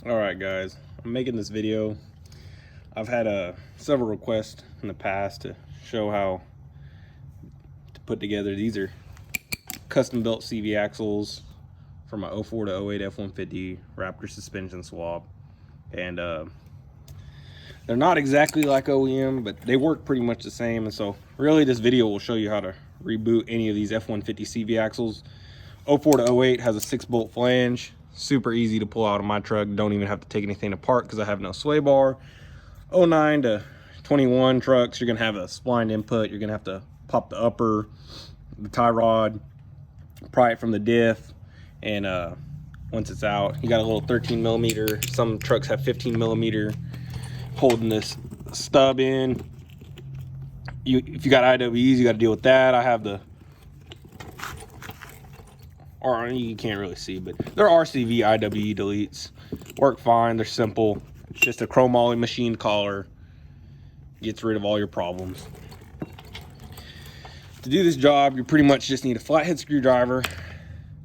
All right, guys, I'm making this video. I've had several requests in the past to show how to put together. These are custom built CV axles for my 04 to 08 F150 Raptor suspension swap, and they're not exactly like OEM, but they work pretty much the same. And so really this video will show you how to reboot any of these F150 CV axles. 04 to 08 has a 6-bolt flange, super easy to pull out of my truck. Don't even have to take anything apart because I have no sway bar. 09 to 21 trucks, you're gonna have a spline input. You're gonna have to pop the upper, the tie rod, pry it from the diff, and once it's out, you got a little 13 millimeter. Some trucks have 15 millimeter holding this stub in. If you got IWEs, you got to deal with that. I have the, or you can't really see, but they're RCV IWE deletes. Work fine. They're simple. It's just a chromoly machine collar. Gets rid of all your problems. To do this job, you pretty much just need a flathead screwdriver,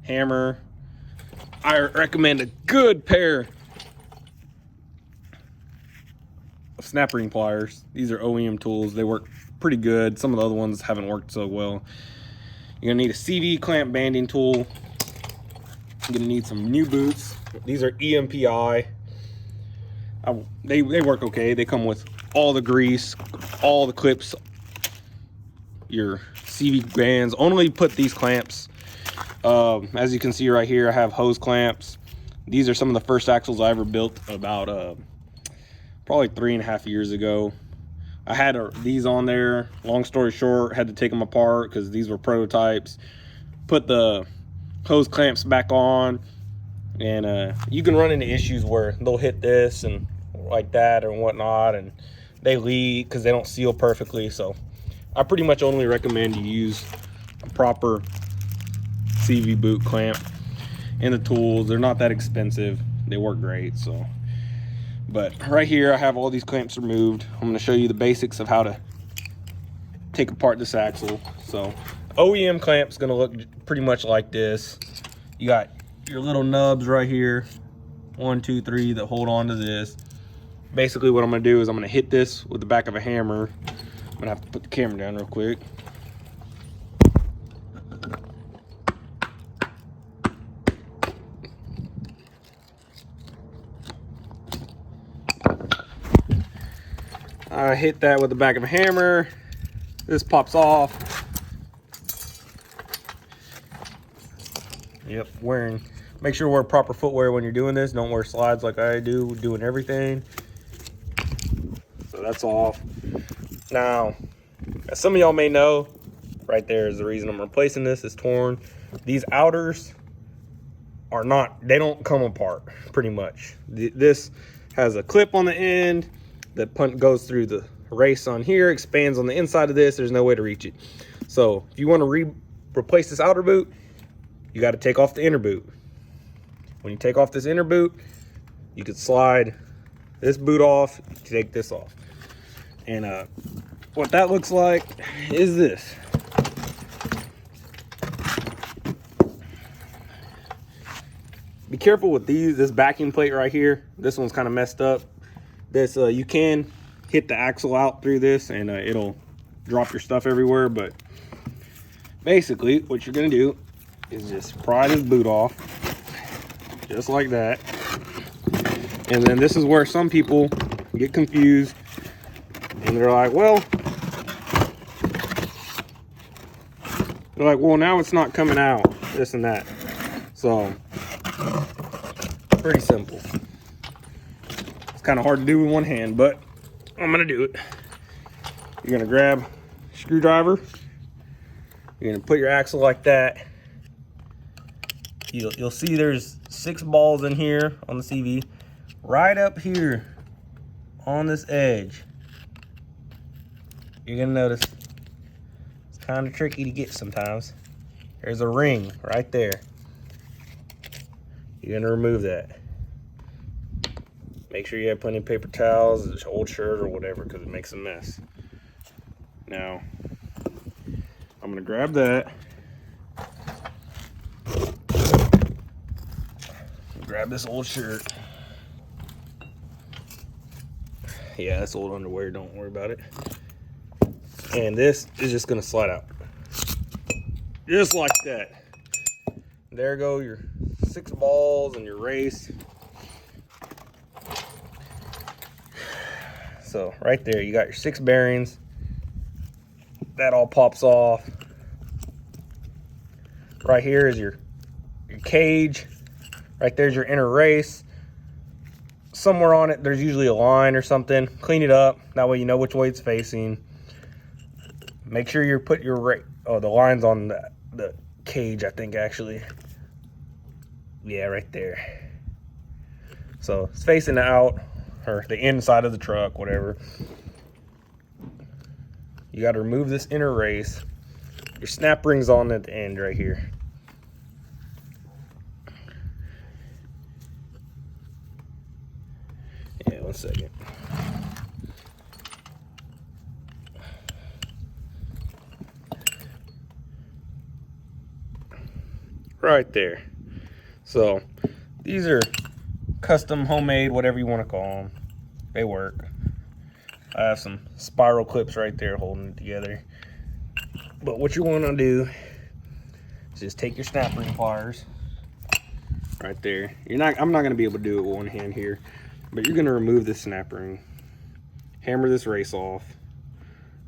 hammer. I recommend a good pair of snap ring pliers. These are OEM tools. They work pretty good. Some of the other ones haven't worked so well. You're gonna need a CV clamp banding tool. You're gonna need some new boots. These are EMPI. They work okay. They come with all the grease, all the clips, your CV bands. Only put these clamps. As you can see right here, I have hose clamps. These are some of the first axles I ever built about probably 3.5 years ago. I had these on there. Long story short, had to take them apart because these were prototypes. Put the hose clamps back on, and you can run into issues where they'll hit this and like that or whatnot, and they leak because they don't seal perfectly. So I pretty much only recommend you use a proper CV boot clamp and the tools. They're not that expensive. They work great. So, but right here I have all these clamps removed. I'm going to show you the basics of how to take apart this axle. So OEM clamp's going to look pretty much like this. You got your little nubs right here, 1, 2, 3, that hold on to this. Basically what I'm going to do is I'm going to hit this with the back of a hammer. I'm going to have to put the camera down real quick. I hit that with the back of a hammer. This pops off. Yep, make sure to wear proper footwear when you're doing this. Don't wear slides like I do, doing everything. So that's off. Now, as some of y'all may know, right there is the reason I'm replacing this. It's torn. These outers are not, they don't come apart pretty much. This has a clip on the end that goes through the race on here, expands on the inside of this. There's no way to reach it. So if you want to replace this outer boot, you got to take off the inner boot. When you take off this inner boot, you could slide this boot off, take this off. And what that looks like is this. Be careful with this backing plate right here. This one's kind of messed up. This you can hit the axle out through this, and it'll drop your stuff everywhere. But basically what you're gonna do is just pry this boot off just like that. And then this is where some people get confused, and they're like, well, now it's not coming out, this and that. So pretty simple. It's kind of hard to do with one hand, but I'm gonna do it. You're gonna grab a screwdriver. You're gonna put your axle like that. You'll see there's 6 balls in here on the CV. Right up here on this edge, you're gonna notice it's kind of tricky to get sometimes. There's a ring right there. You're gonna remove that. Make sure you have plenty of paper towels, an old shirt or whatever, because it makes a mess. Now, I'm gonna grab that. Grab this old shirt. Yeah, that's old underwear, don't worry about it. And this is just gonna slide out. Just like that. There go your 6 balls and your race. So right there, you got your 6 bearings. That all pops off. Right here is your cage. Right there's your inner race. Somewhere on it, there's usually a line or something. Clean it up. That way you know which way it's facing. Make sure you put your the line's on the cage, I think, actually. Yeah, right there. So it's facing out, or the inside of the truck, whatever. You got to remove this inner race. Your snap ring's on at the end right here. Yeah, 1 second. Right there. So these are custom, homemade, whatever you want to call them. They work. I have some spiral clips right there holding it together. But what you want to do is just take your snap ring pliers right there. I'm not going to be able to do it with one hand here, but you're going to remove this snap ring, hammer this race off,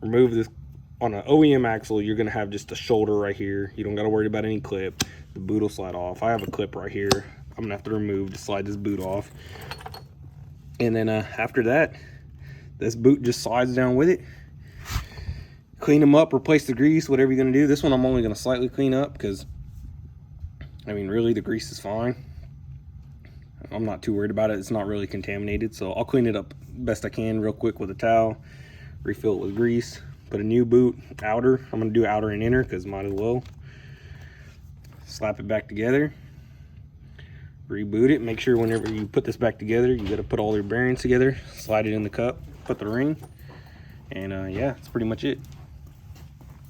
remove this. On an OEM axle, you're going to have just a shoulder right here. You don't got to worry about any clip. The boot will slide off. I have a clip right here I'm going to have to remove to slide this boot off. And then after that, this boot just slides down with it. Clean them up, replace the grease, whatever you're going to do. This one I'm only going to slightly clean up because, I mean, really the grease is fine. I'm not too worried about it. It's not really contaminated. So I'll clean it up best I can real quick with a towel. Refill it with grease. Put a new boot, outer. I'm going to do outer and inner because might as well. Slap it back together. Reboot it. Make sure whenever you put this back together, you got to put all your bearings together. Slide it in the cup. Put the ring. And yeah, that's pretty much it.